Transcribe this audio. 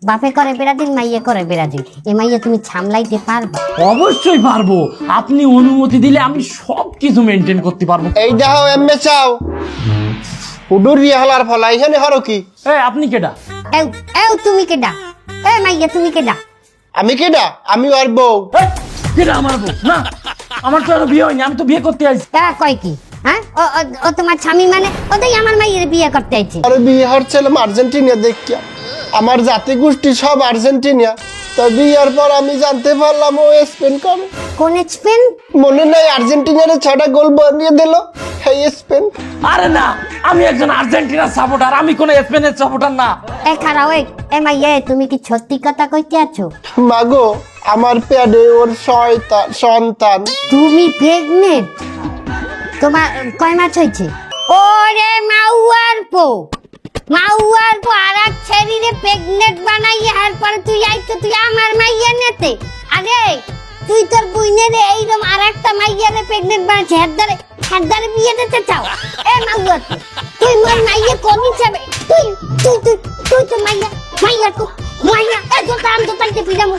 বাপে করে ব্রাজিল, মাইয়ে করে ব্রাজিল। এ মাইয়ে তুমি সামলাইতে পারবা? অবশ্যই পারবো, আপনি অনুমতি দিলে আমি সবকিছু মেনটেন করতে পারবো। এই যাও এমএ চাও হুডুর বিয়ে হলার ফলা এখানে হরো কি? আপনি কেডা? এও এও তুমি কেডা? এ মাইয়া তুমি কেডা? আমি কেডা? আমি ওর বউ। কেডা আমার বউ? না, আমার তো এখনো বিয়ে হয়নি, আমি তো বিয়ে করতে আসছি। তারা কয় কি? হ্যাঁ, ও তোমার স্বামী মানে? ওটাই আমার মাইয়ের বিয়ে করতে আইছে। আর বিয়ে হচ্ছিলাম আর্জেন্টিনা দেখিয়া, আমার জাতি গোষ্ঠী সব আর্জেন্টিনা। তো বিয়ের পর আমি জানতে পারলাম ও স্পেন করে। কোন স্পেন? মনে নাই আর্জেন্টিনার 6টা গোল বানিয়ে দিল এই স্পেন। আরে না, আমি একজন আর্জেন্টিনার সাপোর্টার, আমি কোনো স্পেনের সাপোর্টার না। এ খারাও এ মাইয়া, তুমি কি সত্যি কথা কইতে আছো? মাগো, আমার পেটে ওর সন্তান। তুমি প্রেগনেন্ট? তোমার কয় মাস হয়েছে? ওরে মাউয়ার পো, মাউয়ার পো আর এক ছেড়িরে প্রেগনেন্ট বানাইয়া আর পরে তুই আইতো তুই আমার মাইয়া নেতে। আরে তুই তোর বুইনের এইরকম আর একটা মাইয়ারে প্রেগনেন্ট বানাইছে, হেদারে বিয়ে দিতে চাও? এ মাউয়ার পো, তুই মোর মাইয়া কোন হিসাবে? তুই তুই তুই তুই তো মাইয়া মাইয়া তো মাইয়া এ তো তাম তো তাইতে পিরামু